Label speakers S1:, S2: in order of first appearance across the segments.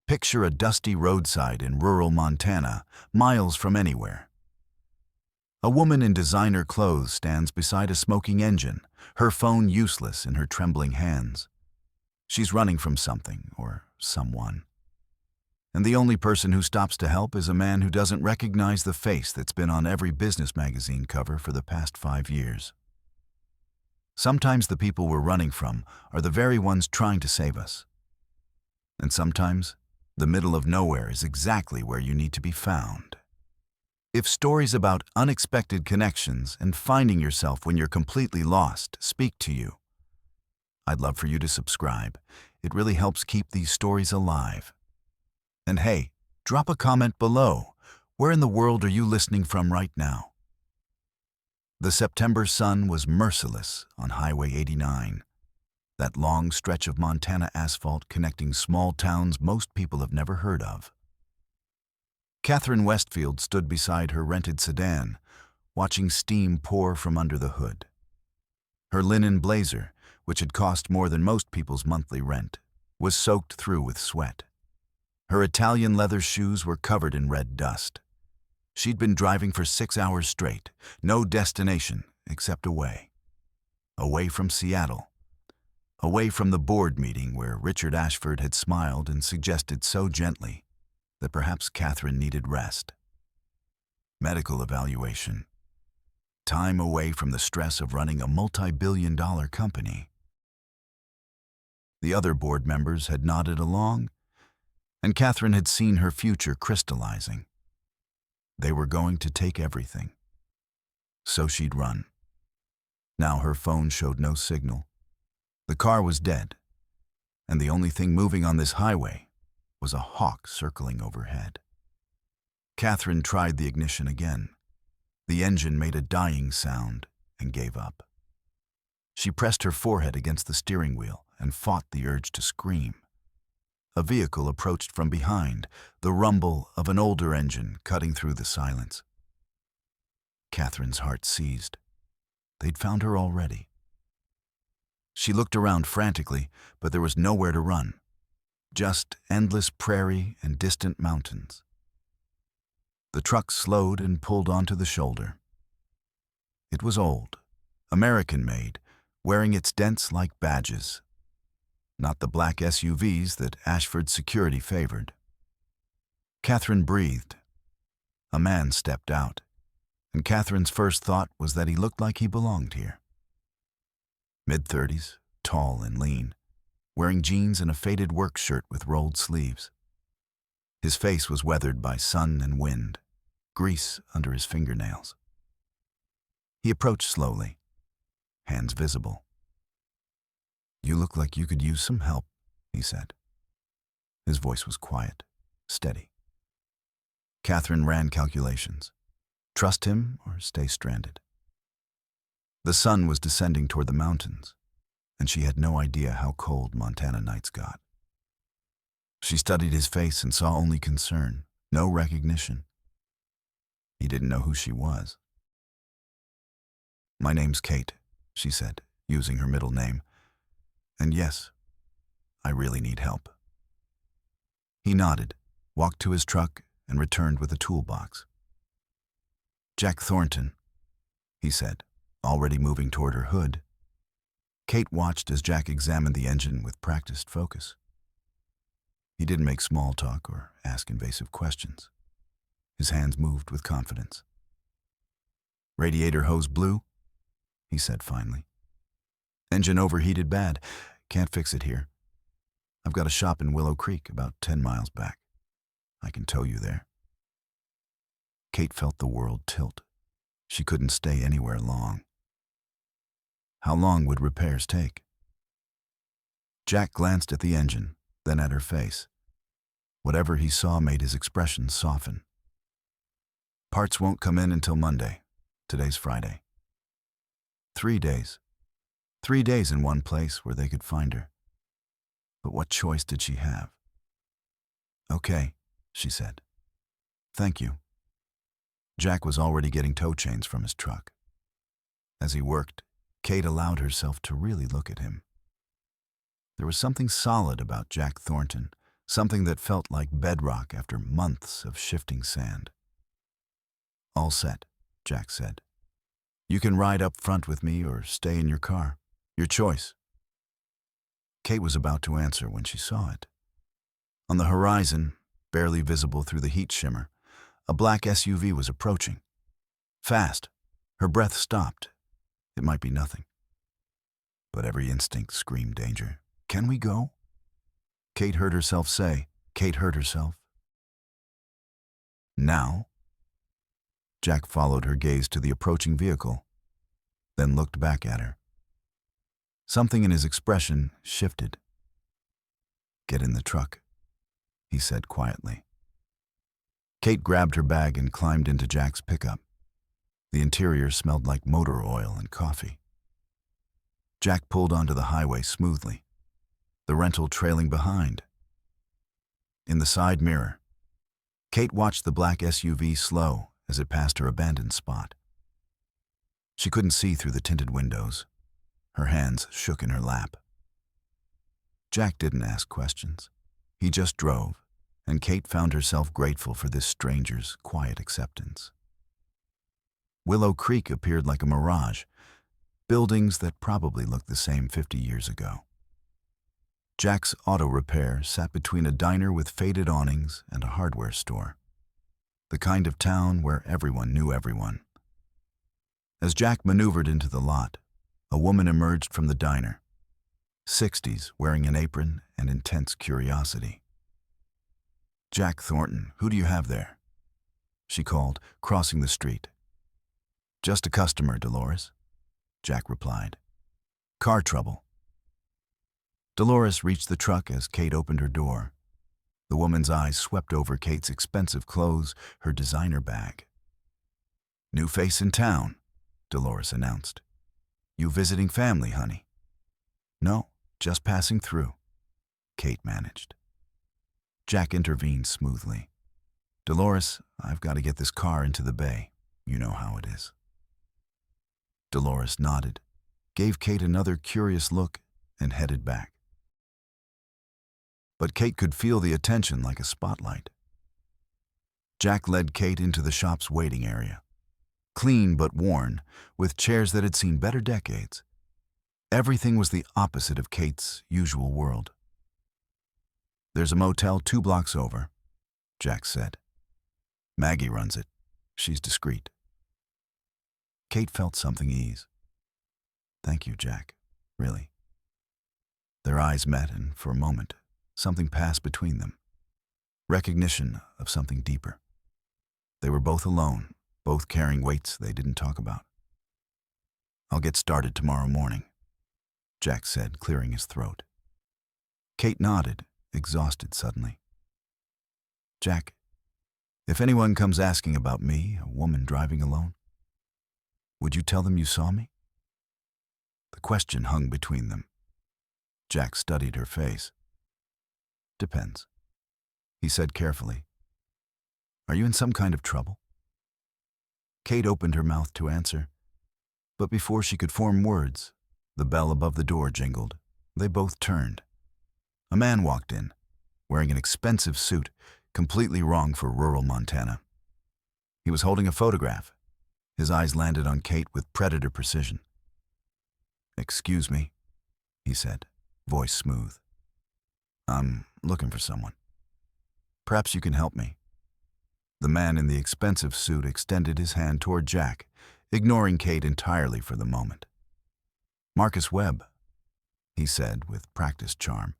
S1: Picture a dusty roadside in rural Montana, miles from anywhere. A woman in designer clothes stands beside a smoking engine, her phone useless in her trembling hands. She's running from something or someone. And the only person who stops to help is a man who doesn't recognize the face that's been on every business magazine cover for the past 5 years. Sometimes the people we're running from are the very ones trying to save us. And sometimes, the middle of nowhere is exactly where you need to be found. If stories about unexpected connections and finding yourself when you're completely lost speak to you, I'd love for you to subscribe. It really helps keep these stories alive. And hey, drop a comment below. Where in the world are you listening from right now? The September sun was merciless on Highway 89, that long stretch of Montana asphalt connecting small towns most people have never heard of. Catherine Westfield stood beside her rented sedan, watching steam pour from under the hood. Her linen blazer, which had cost more than most people's monthly rent, was soaked through with sweat. Her Italian leather shoes were covered in red dust. She'd been driving for 6 hours straight, no destination except away. Away from Seattle. Away from the board meeting where Richard Ashford had smiled and suggested so gently that perhaps Catherine needed rest. Medical evaluation. Time away from the stress of running a multi-billion-dollar company. The other board members had nodded along, and Catherine had seen her future crystallizing. They were going to take everything. So she'd run. Now her phone showed no signal. The car was dead, and the only thing moving on this highway was a hawk circling overhead. Catherine tried the ignition again. The engine made a dying sound and gave up. She pressed her forehead against the steering wheel and fought the urge to scream. A vehicle approached from behind, the rumble of an older engine cutting through the silence. Catherine's heart seized. They'd found her already. She looked around frantically, but there was nowhere to run. Just endless prairie and distant mountains. The truck slowed and pulled onto the shoulder. It was old, American-made, wearing its dents like badges. Not the black SUVs that Ashford's security favored. Catherine breathed. A man stepped out, and Catherine's first thought was that he looked like he belonged here. Mid-30s, tall and lean, wearing jeans and a faded work shirt with rolled sleeves. His face was weathered by sun and wind, grease under his fingernails. He approached slowly, hands visible. "You look like you could use some help," he said. His voice was quiet, steady. Catherine ran calculations. Trust him or stay stranded. The sun was descending toward the mountains, and she had no idea how cold Montana nights got. She studied his face and saw only concern, no recognition. He didn't know who she was. "My name's Kate," she said, using her middle name. "And yes, I really need help." He nodded, walked to his truck, and returned with a toolbox. "Jack Thornton," he said, already moving toward her hood. Kate watched as Jack examined the engine with practiced focus. He didn't make small talk or ask invasive questions. His hands moved with confidence. "Radiator hose blew," he said finally. "Engine overheated bad. Can't fix it here. I've got a shop in Willow Creek, about 10 miles back. I can tow you there." Kate felt the world tilt. She couldn't stay anywhere long. How long would repairs take? Jack glanced at the engine, then at her face. Whatever he saw made his expression soften. "Parts won't come in until Monday. Today's Friday." 3 days. 3 days in one place where they could find her. But what choice did she have? "Okay," she said. "Thank you." Jack was already getting tow chains from his truck. As he worked, Kate allowed herself to really look at him. There was something solid about Jack Thornton, something that felt like bedrock after months of shifting sand. "All set," Jack said. "You can ride up front with me or stay in your car. Your choice." Kate was about to answer when she saw it. On the horizon, barely visible through the heat shimmer, a black SUV was approaching. Fast. Her breath stopped. It might be nothing. But every instinct screamed danger. "Can we go?" Kate heard herself say. Kate heard herself. "Now?" Jack followed her gaze to the approaching vehicle, then looked back at her. Something in his expression shifted. "Get in the truck," he said quietly. Kate grabbed her bag and climbed into Jack's pickup. The interior smelled like motor oil and coffee. Jack pulled onto the highway smoothly, the rental trailing behind. In the side mirror, Kate watched the black SUV slow as it passed her abandoned spot. She couldn't see through the tinted windows. Her hands shook in her lap. Jack didn't ask questions. He just drove, and Kate found herself grateful for this stranger's quiet acceptance. Willow Creek appeared like a mirage, buildings that probably looked the same 50 years ago. Jack's auto repair sat between a diner with faded awnings and a hardware store, the kind of town where everyone knew everyone. As Jack maneuvered into the lot, a woman emerged from the diner, 60s, wearing an apron and intense curiosity. "Jack Thornton, who do you have there?" she called, crossing the street. "Just a customer, Dolores," Jack replied. "Car trouble." Dolores reached the truck as Kate opened her door. The woman's eyes swept over Kate's expensive clothes, her designer bag. "New face in town," Dolores announced. "You visiting family, honey?" "No, just passing through," Kate managed. Jack intervened smoothly. "Dolores, I've got to get this car into the bay. You know how it is." Dolores nodded, gave Kate another curious look, and headed back. But Kate could feel the attention like a spotlight. Jack led Kate into the shop's waiting area. Clean but worn, with chairs that had seen better decades. Everything was the opposite of Kate's usual world. "There's a motel 2 blocks over," Jack said. "Maggie runs it. She's discreet." Kate felt something ease. "Thank you, Jack. Really." Their eyes met, and for a moment, something passed between them. Recognition of something deeper. They were both alone, both carrying weights they didn't talk about. "I'll get started tomorrow morning," Jack said, clearing his throat. Kate nodded, exhausted suddenly. "Jack, if anyone comes asking about me, a woman driving alone, would you tell them you saw me?" The question hung between them. Jack studied her face. "Depends," he said carefully. "Are you in some kind of trouble?" Kate opened her mouth to answer, but before she could form words, the bell above the door jingled. They both turned. A man walked in, wearing an expensive suit, completely wrong for rural Montana. He was holding a photograph. His eyes landed on Kate with predator precision. "Excuse me," he said, voice smooth. "I'm looking for someone. Perhaps you can help me." The man in the expensive suit extended his hand toward Jack, ignoring Kate entirely for the moment. "Marcus Webb," he said with practiced charm.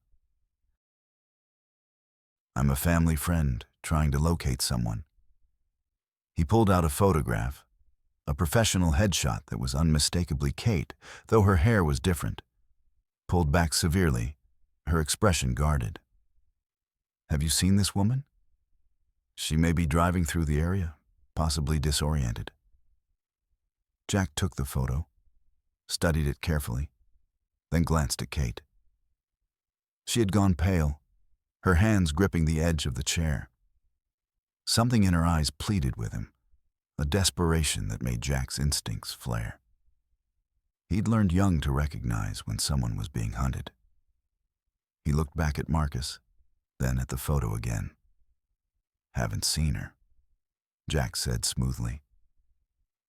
S1: "I'm a family friend trying to locate someone." He pulled out a photograph, a professional headshot that was unmistakably Kate, though her hair was different. Pulled back severely, her expression guarded. "Have you seen this woman? She may be driving through the area, possibly disoriented." Jack took the photo, studied it carefully, then glanced at Kate. She had gone pale, her hands gripping the edge of the chair. Something in her eyes pleaded with him, a desperation that made Jack's instincts flare. He'd learned young to recognize when someone was being hunted. He looked back at Marcus, Then at the photo again. Haven't seen her, Jack said smoothly.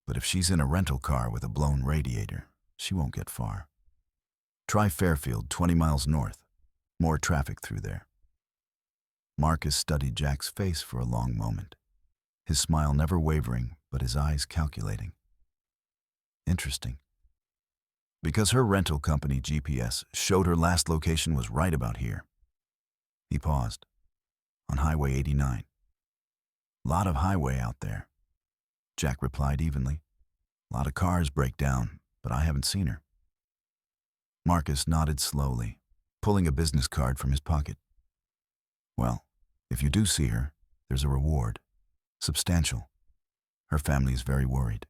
S1: But if she's in a rental car with a blown radiator, she won't get far. Try Fairfield, 20 miles north. More traffic through there. Marcus studied Jack's face for a long moment, his smile never wavering, but his eyes calculating. Interesting. Because her rental company GPS showed her last location was right about here. He paused. On Highway 89. Lot of highway out there, Jack replied evenly. Lot of cars break down, but I haven't seen her. Marcus nodded slowly, pulling a business card from his pocket. Well, if you do see her, there's a reward. Substantial. Her family is very worried.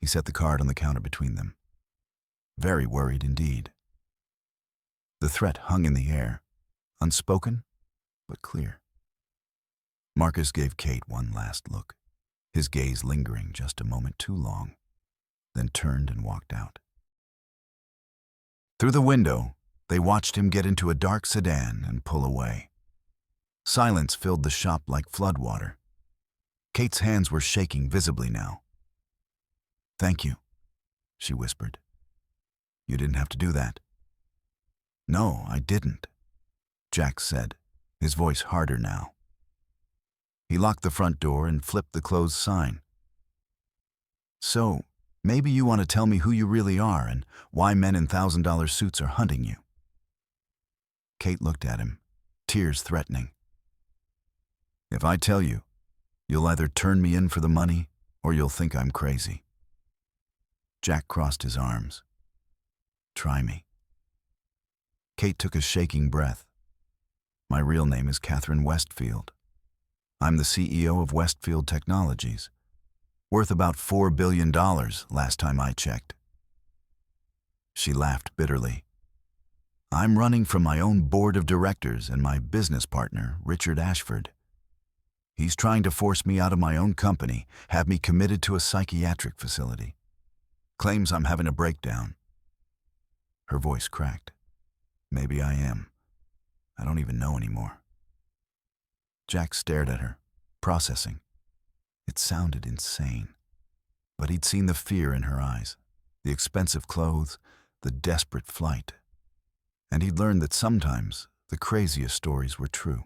S1: He set the card on the counter between them. Very worried indeed. The threat hung in the air, unspoken, but clear. Marcus gave Kate one last look, his gaze lingering just a moment too long, then turned and walked out. Through the window, they watched him get into a dark sedan and pull away. Silence filled the shop like floodwater. Kate's hands were shaking visibly now. Thank you, she whispered. You didn't have to do that. No, I didn't, Jack said, his voice harder now. He locked the front door and flipped the closed sign. So, maybe you want to tell me who you really are and why men in $1,000 suits are hunting you. Kate looked at him, tears threatening. If I tell you, you'll either turn me in for the money or you'll think I'm crazy. Jack crossed his arms. Try me. Kate took a shaking breath. My real name is Catherine Westfield. I'm the CEO of Westfield Technologies, worth about $4 billion last time I checked. She laughed bitterly. I'm running from my own board of directors and my business partner, Richard Ashford. He's trying to force me out of my own company, have me committed to a psychiatric facility. Claims I'm having a breakdown. Her voice cracked. Maybe I am. I don't even know anymore. Jack stared at her, processing. It sounded insane. But he'd seen the fear in her eyes, the expensive clothes, the desperate flight. And he'd learned that sometimes the craziest stories were true.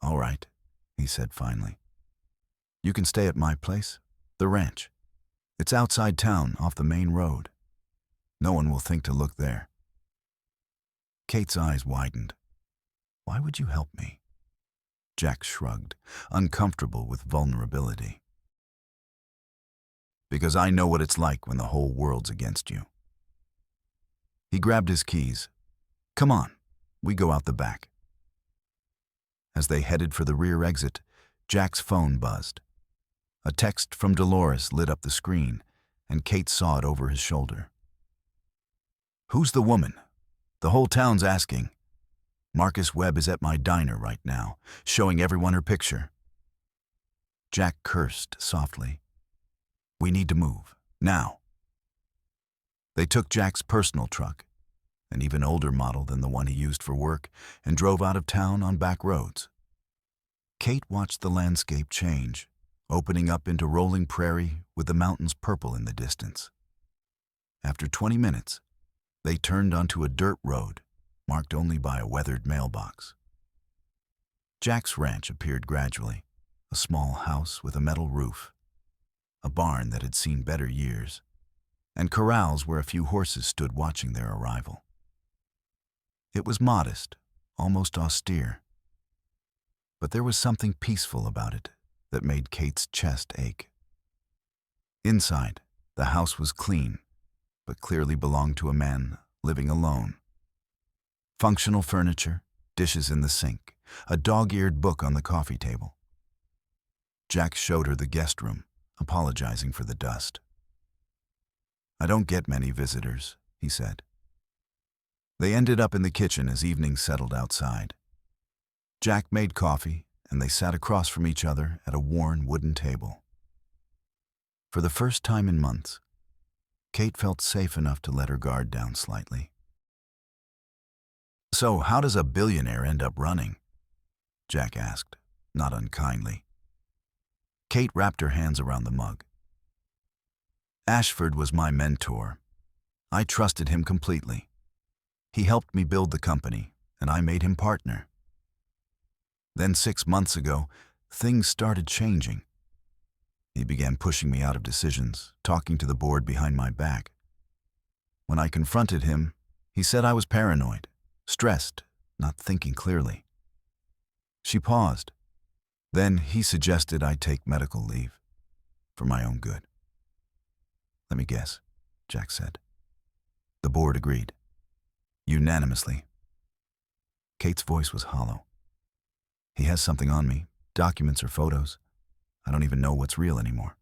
S1: All right, he said finally. You can stay at my place, the ranch. It's outside town, off the main road. No one will think to look there. Kate's eyes widened. Why would you help me? Jack shrugged, uncomfortable with vulnerability. Because I know what it's like when the whole world's against you. He grabbed his keys. Come on, we go out the back. As they headed for the rear exit, Jack's phone buzzed. A text from Dolores lit up the screen, and Kate saw it over his shoulder. Who's the woman? The whole town's asking. Marcus Webb is at my diner right now, showing everyone her picture. Jack cursed softly. We need to move, now. They took Jack's personal truck, an even older model than the one he used for work, and drove out of town on back roads. Kate watched the landscape change, opening up into rolling prairie with the mountains purple in the distance. After 20 minutes, they turned onto a dirt road, marked only by a weathered mailbox. Jack's ranch appeared gradually, a small house with a metal roof, a barn that had seen better years, and corrals where a few horses stood watching their arrival. It was modest, almost austere, but there was something peaceful about it that made Kate's chest ache. Inside, the house was clean, but clearly belonged to a man living alone. Functional furniture, dishes in the sink, a dog-eared book on the coffee table. Jack showed her the guest room, apologizing for the dust. I don't get many visitors, he said. They ended up in the kitchen as evening settled outside. Jack made coffee, and they sat across from each other at a worn wooden table. For the first time in months, Kate felt safe enough to let her guard down slightly. So how does a billionaire end up running? Jack asked, not unkindly. Kate wrapped her hands around the mug. Ashford was my mentor. I trusted him completely. He helped me build the company, and I made him partner. Then 6 months ago, things started changing. He began pushing me out of decisions, talking to the board behind my back. When I confronted him, he said I was paranoid, stressed, not thinking clearly. She paused. Then he suggested I take medical leave, for my own good. Let me guess, Jack said. The board agreed. Unanimously. Kate's voice was hollow. He has something on me, documents or photos. I don't even know what's real anymore.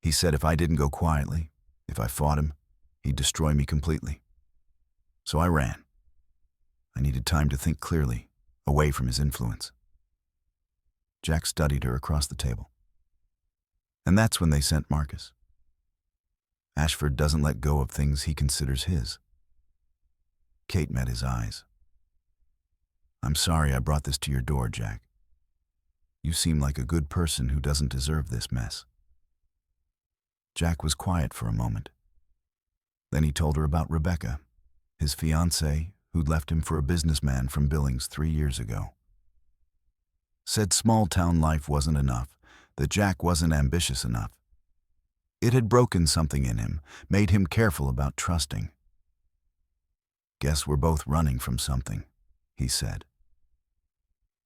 S1: He said if I didn't go quietly, if I fought him, he'd destroy me completely. So I ran. I needed time to think clearly, away from his influence. Jack studied her across the table. And that's when they sent Marcus. Ashford doesn't let go of things he considers his. Kate met his eyes. I'm sorry I brought this to your door, Jack. You seem like a good person who doesn't deserve this mess. Jack was quiet for a moment. Then he told her about Rebecca, his fiancée, who'd left him for a businessman from Billings 3 years ago. Said small-town life wasn't enough, that Jack wasn't ambitious enough. It had broken something in him, made him careful about trusting. Guess we're both running from something, he said.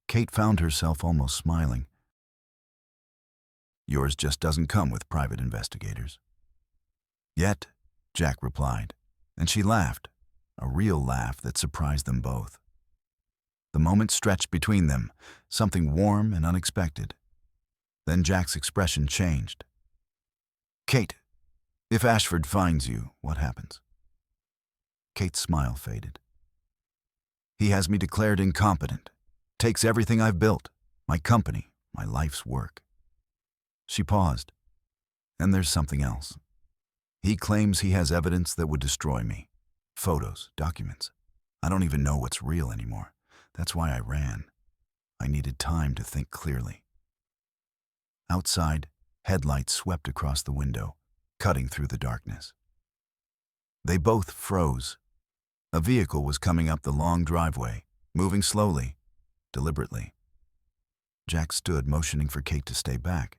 S1: Kate found herself almost smiling. Yours just doesn't come with private investigators. Yet, Jack replied, and she laughed, a real laugh that surprised them both. The moment stretched between them, something warm and unexpected. Then Jack's expression changed. Kate, if Ashford finds you, what happens? Kate's smile faded. He has me declared incompetent, takes everything I've built, my company, my life's work. She paused. And there's something else. He claims he has evidence that would destroy me. Photos, documents. I don't even know what's real anymore. That's why I ran. I needed time to think clearly. Outside, headlights swept across the window, cutting through the darkness. They both froze. A vehicle was coming up the long driveway, moving slowly, deliberately. Jack stood, motioning for Kate to stay back.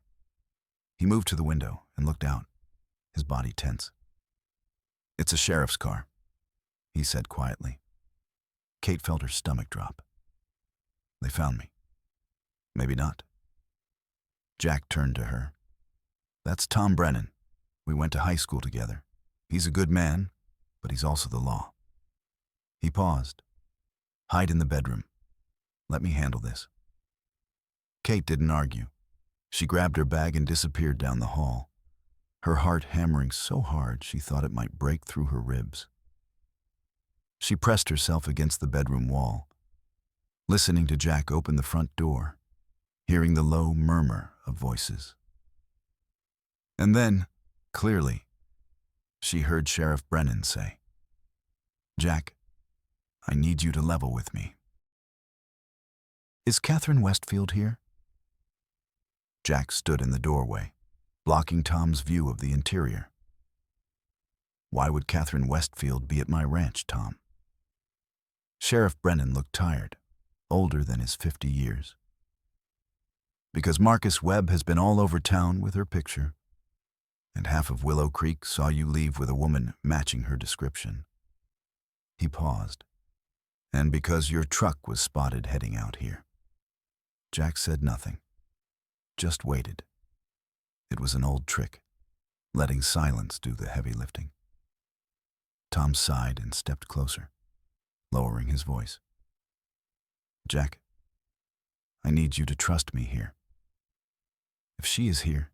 S1: He moved to the window and looked out, his body tense. It's a sheriff's car, he said quietly. Kate felt her stomach drop. They found me. Maybe not. Jack turned to her. That's Tom Brennan. We went to high school together. He's a good man, but he's also the law. He paused. Hide in the bedroom. Let me handle this. Kate didn't argue. She grabbed her bag and disappeared down the hall, her heart hammering so hard she thought it might break through her ribs. She pressed herself against the bedroom wall, listening to Jack open the front door, hearing the low murmur of voices. And then, clearly, she heard Sheriff Brennan say, Jack, I need you to level with me. Is Catherine Westfield here? Jack stood in the doorway, blocking Tom's view of the interior. Why would Catherine Westfield be at my ranch, Tom? Sheriff Brennan looked tired, older than his 50 years. Because Marcus Webb has been all over town with her picture, and half of Willow Creek saw you leave with a woman matching her description. He paused. And because your truck was spotted heading out here. Jack said nothing, just waited. It was an old trick, letting silence do the heavy lifting. Tom sighed and stepped closer, lowering his voice. Jack, I need you to trust me here. If she is here,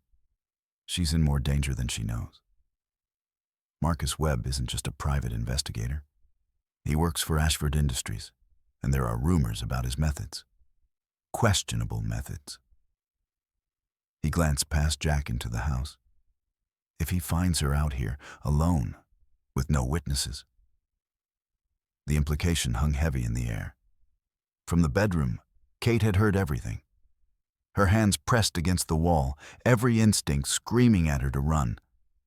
S1: she's in more danger than she knows. Marcus Webb isn't just a private investigator. He works for Ashford Industries, and there are rumors about his methods. Questionable methods. He glanced past Jack into the house. If he finds her out here, alone, with no witnesses, The implication hung heavy in the air. From the bedroom, Kate had heard everything. Her hands pressed against the wall, every instinct screaming at her to run,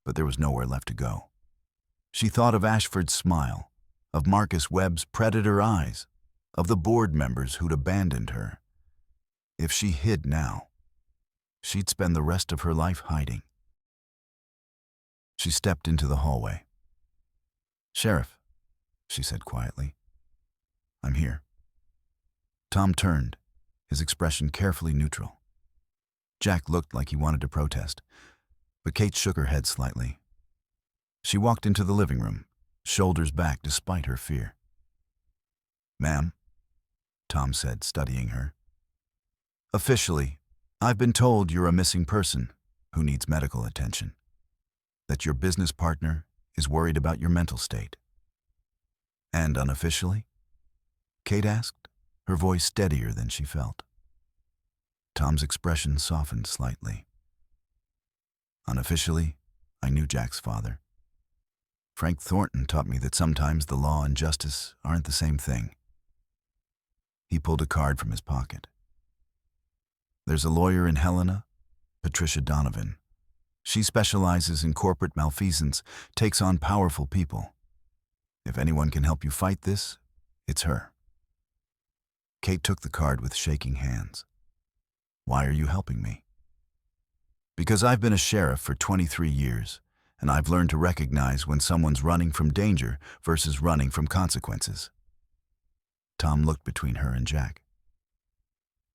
S1: but there was nowhere left to go. She thought of Ashford's smile, of Marcus Webb's predator eyes, of the board members who'd abandoned her. If she hid now, she'd spend the rest of her life hiding. She stepped into the hallway. "Sheriff," she said quietly, "I'm here." Tom turned, his expression carefully neutral. Jack looked like he wanted to protest, but Kate shook her head slightly. She walked into the living room, shoulders back despite her fear. "Ma'am," Tom said, studying her. "Officially, I've been told you're a missing person who needs medical attention, that your business partner is worried about your mental state." "And unofficially?" Kate asked, her voice steadier than she felt. Tom's expression softened slightly. "Unofficially, I knew Jack's father. Frank Thornton taught me that sometimes the law and justice aren't the same thing." He pulled a card from his pocket. "There's a lawyer in Helena, Patricia Donovan. She specializes in corporate malfeasance, takes on powerful people. If anyone can help you fight this, it's her." Kate took the card with shaking hands. "Why are you helping me?" "Because I've been a sheriff for 23 years, and I've learned to recognize when someone's running from danger versus running from consequences." Tom looked between her and Jack.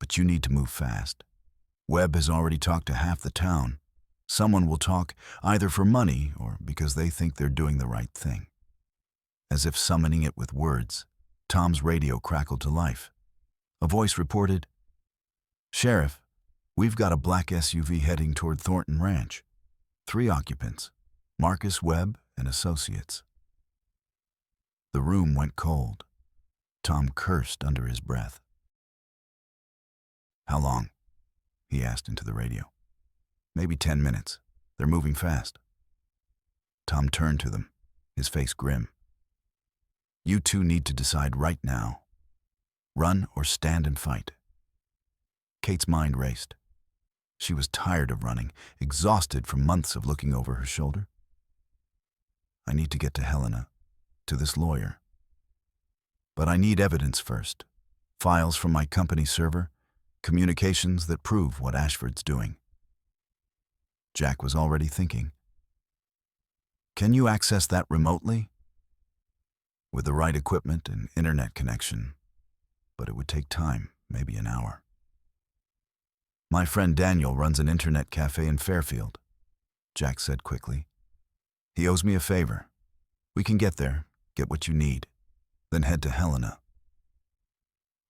S1: "But you need to move fast. Webb has already talked to half the town. Someone will talk either for money or because they think they're doing the right thing." As if summoning it with words, Tom's radio crackled to life. A voice reported, "Sheriff, we've got a black SUV heading toward Thornton Ranch. 3 occupants, Marcus Webb and associates." The room went cold. Tom cursed under his breath. "How long?" he asked into the radio. "Maybe 10 minutes. They're moving fast." Tom turned to them, his face grim. "You two need to decide right now. Run or stand and fight." Kate's mind raced. She was tired of running, exhausted from months of looking over her shoulder. "I need to get to Helena, to this lawyer. But I need evidence first. Files from my company server, communications that prove what Ashford's doing." Jack was already thinking. "Can you access that remotely?" "With the right equipment and internet connection, but it would take time, maybe an hour." "My friend Daniel runs an internet cafe in Fairfield," Jack said quickly. "He owes me a favor. We can get there, get what you need, then head to Helena."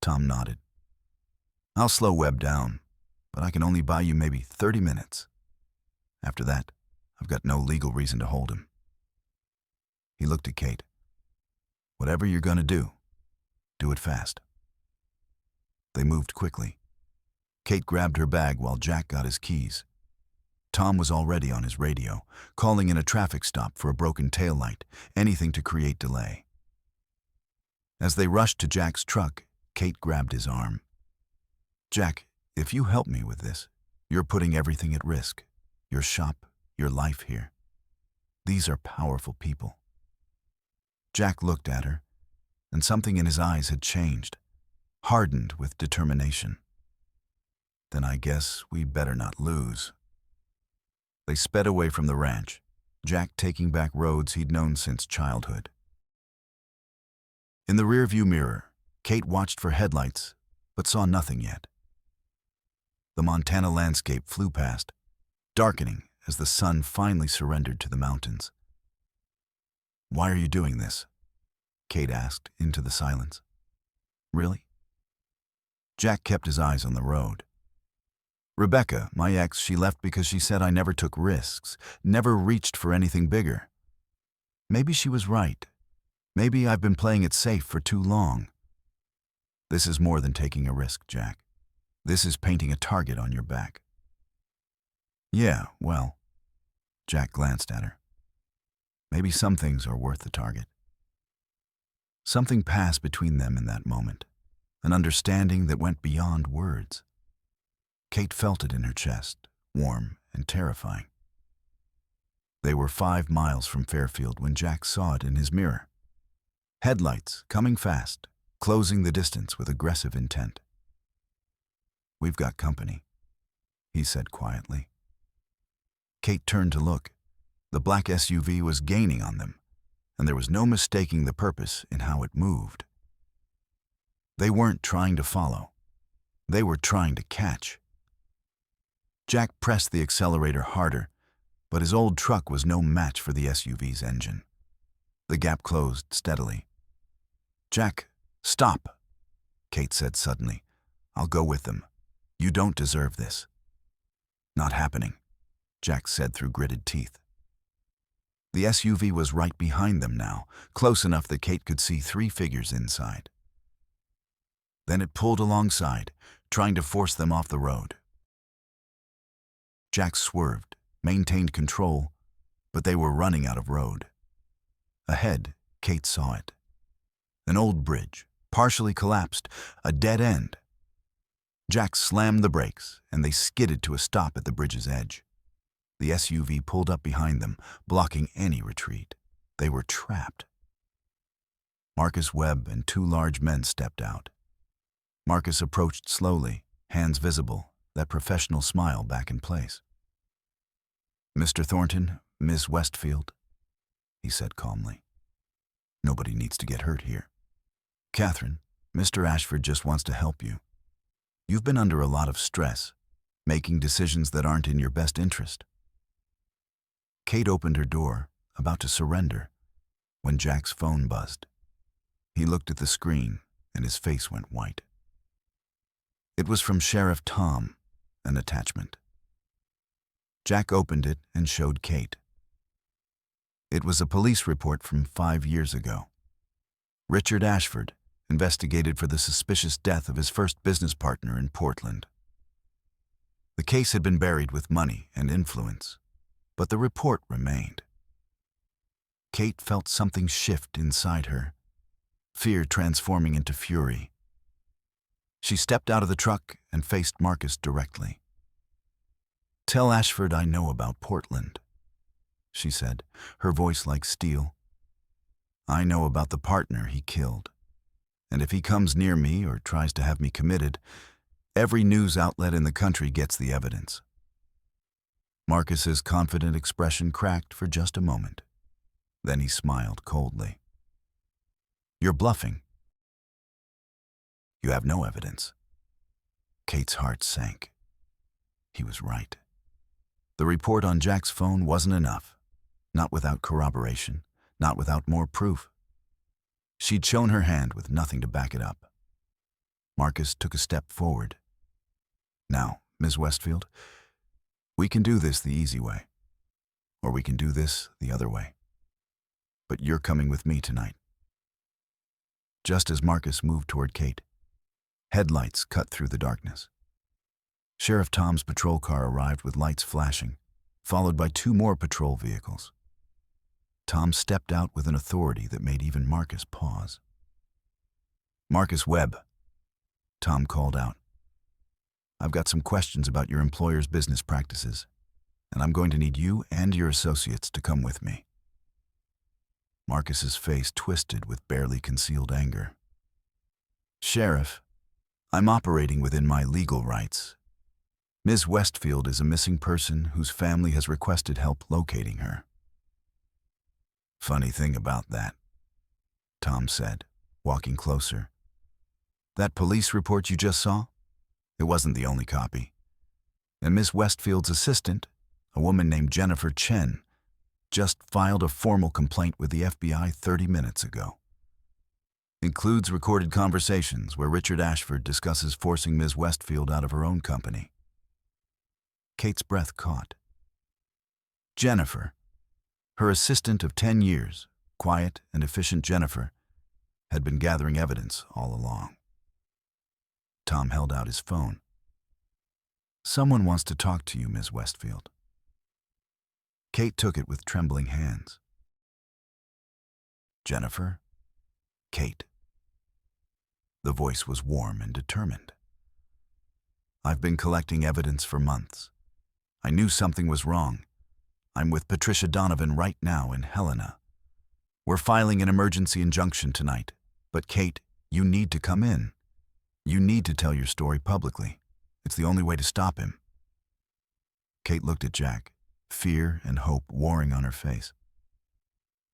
S1: Tom nodded. "I'll slow Webb down, but I can only buy you maybe 30 minutes. After that, I've got no legal reason to hold him." He looked at Kate. "Whatever you're going to do it fast." They moved quickly. Kate grabbed her bag while Jack got his keys. Tom was already on his radio, calling in a traffic stop for a broken taillight, anything to create delay. As they rushed to Jack's truck, Kate grabbed his arm. "Jack, if you help me with this, you're putting everything at risk. Your shop, your life here. These are powerful people." Jack looked at her, and something in his eyes had changed, hardened with determination. "Then I guess we better not lose." They sped away from the ranch, Jack taking back roads he'd known since childhood. In the rearview mirror, Kate watched for headlights, but saw nothing yet. The Montana landscape flew past, darkening as the sun finally surrendered to the mountains. "Why are you doing this?" Kate asked into the silence. "Really?" Jack kept his eyes on the road. "Rebecca, my ex, she left because she said I never took risks, never reached for anything bigger. Maybe she was right. Maybe I've been playing it safe for too long. This is more than taking a risk, Jack. This is painting a target on your back." "Yeah, well," Jack glanced at her. "Maybe some things are worth the target." Something passed between them in that moment, an understanding that went beyond words. Kate felt it in her chest, warm and terrifying. They were 5 miles from Fairfield when Jack saw it in his mirror. Headlights, coming fast, closing the distance with aggressive intent. "We've got company," he said quietly. Kate turned to look. The black SUV was gaining on them, and there was no mistaking the purpose in how it moved. They weren't trying to follow. They were trying to catch. Jack pressed the accelerator harder, but his old truck was no match for the SUV's engine. The gap closed steadily. "Jack, stop," Kate said suddenly. "I'll go with them. You don't deserve this." "Not happening," Jack said through gritted teeth. The SUV was right behind them now, close enough that Kate could see 3 figures inside. Then it pulled alongside, trying to force them off the road. Jack swerved, maintained control, but they were running out of road. Ahead, Kate saw it. An old bridge, partially collapsed, a dead end. Jack slammed the brakes, and they skidded to a stop at the bridge's edge. The SUV pulled up behind them, blocking any retreat. They were trapped. Marcus Webb and 2 large men stepped out. Marcus approached slowly, hands visible, that professional smile back in place. "Mr. Thornton, Miss Westfield," he said calmly. "Nobody needs to get hurt here. Catherine, Mr. Ashford just wants to help you. You've been under a lot of stress, making decisions that aren't in your best interest." Kate opened her door, about to surrender, when Jack's phone buzzed. He looked at the screen, and his face went white. It was from Sheriff Tom, an attachment. Jack opened it and showed Kate. It was a police report from 5 years ago. Richard Ashford, investigated for the suspicious death of his first business partner in Portland. The case had been buried with money and influence, but the report remained. Kate felt something shift inside her, fear transforming into fury. She stepped out of the truck and faced Marcus directly. "Tell Ashford I know about Portland," she said, her voice like steel. "I know about the partner he killed. And if he comes near me or tries to have me committed, every news outlet in the country gets the evidence." Marcus's confident expression cracked for just a moment. Then he smiled coldly. "You're bluffing. You have no evidence." Kate's heart sank. He was right. The report on Jack's phone wasn't enough. Not without corroboration, not without more proof. She'd shown her hand with nothing to back it up. Marcus took a step forward. "Now, Ms. Westfield, we can do this the easy way, or we can do this the other way. But you're coming with me tonight." Just as Marcus moved toward Kate, headlights cut through the darkness. Sheriff Tom's patrol car arrived with lights flashing, followed by 2 more patrol vehicles. Tom stepped out with an authority that made even Marcus pause. "Marcus Webb," Tom called out. "I've got some questions about your employer's business practices, and I'm going to need you and your associates to come with me." Marcus's face twisted with barely concealed anger. "Sheriff, I'm operating within my legal rights. Ms. Westfield is a missing person whose family has requested help locating her." "Funny thing about that," Tom said, walking closer. "That police report you just saw? It wasn't the only copy. And Miss Westfield's assistant, a woman named Jennifer Chen, just filed a formal complaint with the FBI 30 minutes ago. Includes recorded conversations where Richard Ashford discusses forcing Ms. Westfield out of her own company." Kate's breath caught. Jennifer, her assistant of 10 years, quiet and efficient Jennifer, had been gathering evidence all along. Tom held out his phone. "Someone wants to talk to you, Ms. Westfield." Kate took it with trembling hands. "Jennifer?" Kate. The voice was warm and determined. I've been collecting evidence for months. I knew something was wrong. I'm with Patricia Donovan right now in Helena. We're filing an emergency injunction tonight. But Kate, you need to come in. You need to tell your story publicly. It's the only way to stop him. Kate looked at Jack, fear and hope warring on her face.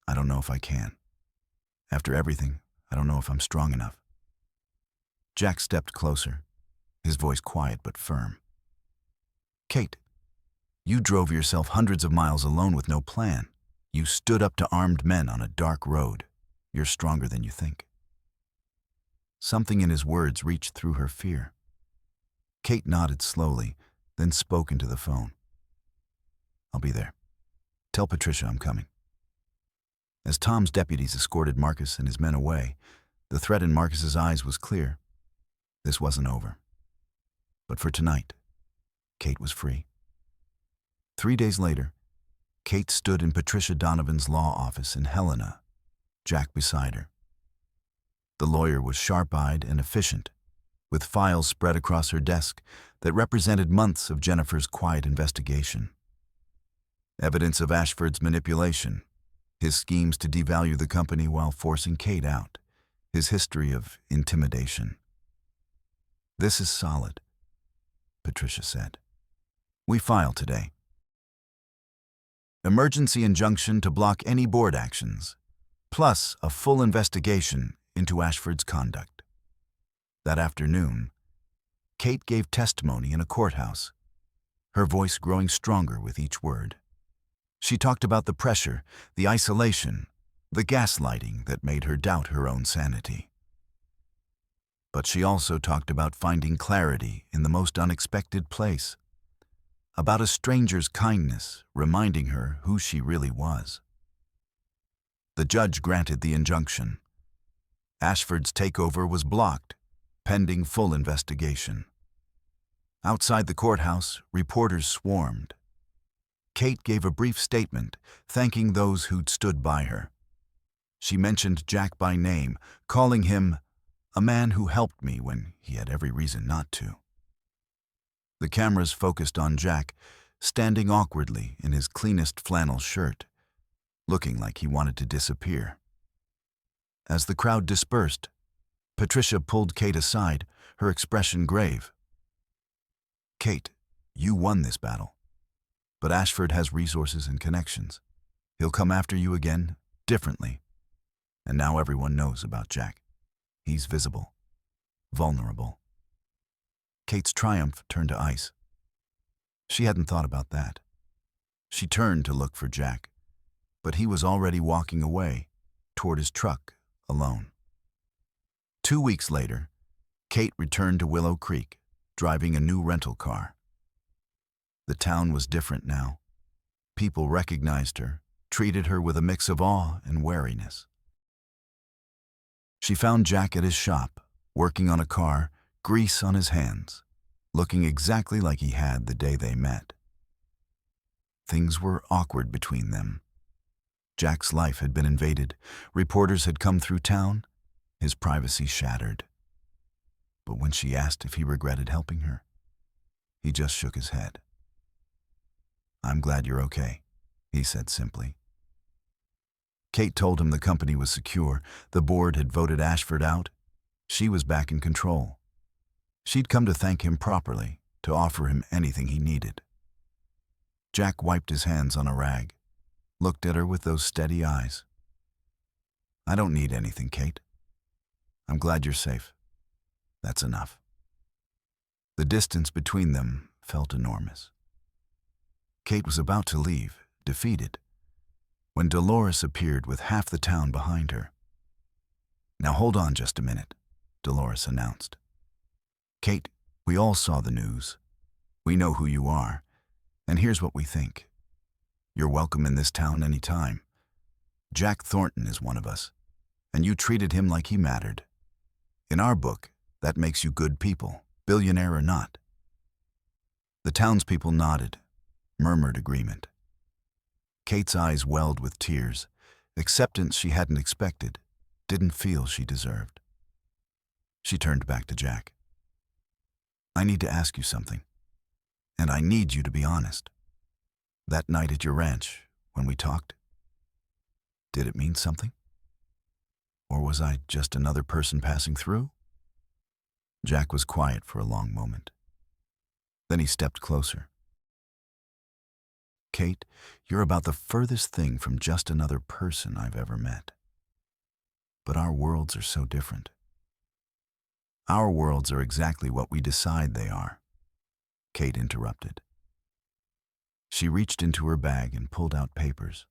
S1: I don't know if I can. After everything, I don't know if I'm strong enough. Jack stepped closer, his voice quiet but firm. Kate, you drove yourself hundreds of miles alone with no plan. You stood up to armed men on a dark road. You're stronger than you think. Something in his words reached through her fear. Kate nodded slowly, then spoke into the phone. I'll be there. Tell Patricia I'm coming. As Tom's deputies escorted Marcus and his men away, the threat in Marcus's eyes was clear. This wasn't over. But for tonight, Kate was free. 3 days later, Kate stood in Patricia Donovan's law office in Helena, Jack beside her. The lawyer was sharp-eyed and efficient, with files spread across her desk that represented months of Jennifer's quiet investigation. Evidence of Ashford's manipulation, his schemes to devalue the company while forcing Kate out, his history of intimidation. This is solid, Patricia said. We file today. Emergency injunction to block any board actions, plus a full investigation into Ashford's conduct. That afternoon, Kate gave testimony in a courthouse, her voice growing stronger with each word. She talked about the pressure, the isolation, the gaslighting that made her doubt her own sanity. But she also talked about finding clarity in the most unexpected place, about a stranger's kindness reminding her who she really was. The judge granted the injunction. Ashford's takeover was blocked, pending full investigation. Outside the courthouse, reporters swarmed. Kate gave a brief statement, thanking those who'd stood by her. She mentioned Jack by name, calling him a man who helped me when he had every reason not to. The cameras focused on Jack, standing awkwardly in his cleanest flannel shirt, looking like he wanted to disappear. As the crowd dispersed, Patricia pulled Kate aside, her expression grave. Kate, you won this battle. But Ashford has resources and connections. He'll come after you again, differently. And now everyone knows about Jack. He's visible, vulnerable. Kate's triumph turned to ice. She hadn't thought about that. She turned to look for Jack, but he was already walking away, toward his truck, alone. 2 weeks later, Kate returned to Willow Creek, driving a new rental car. The town was different now. People recognized her, treated her with a mix of awe and wariness. She found Jack at his shop, working on a car, grease on his hands, looking exactly like he had the day they met. Things were awkward between them. Jack's life had been invaded, reporters had come through town, his privacy shattered. But when she asked if he regretted helping her, he just shook his head. I'm glad you're okay, he said simply. Kate told him the company was secure, the board had voted Ashford out, she was back in control. She'd come to thank him properly, to offer him anything he needed. Jack wiped his hands on a rag, looked at her with those steady eyes. I don't need anything, Kate. I'm glad you're safe. That's enough. The distance between them felt enormous. Kate was about to leave, defeated, when Dolores appeared with half the town behind her. Now hold on just a minute, Dolores announced. Kate, we all saw the news. We know who you are, and here's what we think. You're welcome in this town any time. Jack Thornton is one of us, and you treated him like he mattered. In our book, that makes you good people, billionaire or not. The townspeople nodded, murmured agreement. Kate's eyes welled with tears, acceptance she hadn't expected, didn't feel she deserved. She turned back to Jack. I need to ask you something, and I need you to be honest. That night at your ranch, when we talked, did it mean something? Or was I just another person passing through? Jack was quiet for a long moment. Then he stepped closer. Kate, you're about the furthest thing from just another person I've ever met. But our worlds are so different. Our worlds are exactly what we decide they are, Kate interrupted. She reached into her bag and pulled out papers.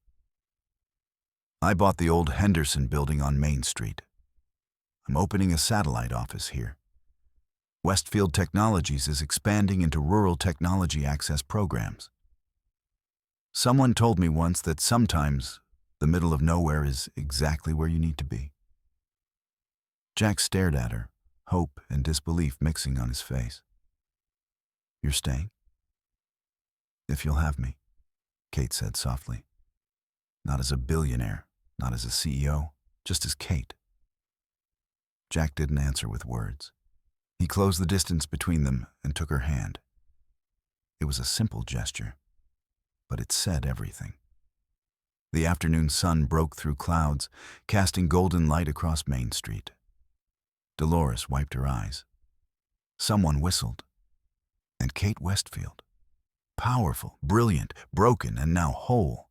S1: I bought the old Henderson building on Main Street. I'm opening a satellite office here. Westfield Technologies is expanding into rural technology access programs. Someone told me once that sometimes the middle of nowhere is exactly where you need to be. Jack stared at her, hope and disbelief mixing on his face. You're staying? If you'll have me, Kate said softly. Not as a billionaire, not as a CEO, just as Kate. Jack didn't answer with words. He closed the distance between them and took her hand. It was a simple gesture, but it said everything. The afternoon sun broke through clouds, casting golden light across Main Street. Dolores wiped her eyes. Someone whistled. And Kate Westfield, powerful, brilliant, broken, and now whole,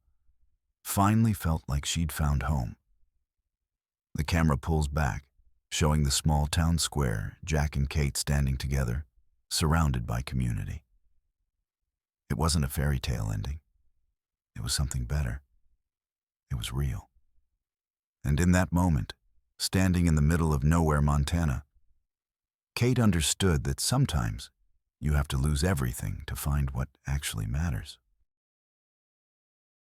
S1: finally felt like she'd found home. The camera pulls back, showing the small town square, Jack and Kate standing together, surrounded by community. It wasn't a fairy tale ending. It was something better. It was real. And in that moment, standing in the middle of nowhere, Montana, Kate understood that sometimes you have to lose everything to find what actually matters.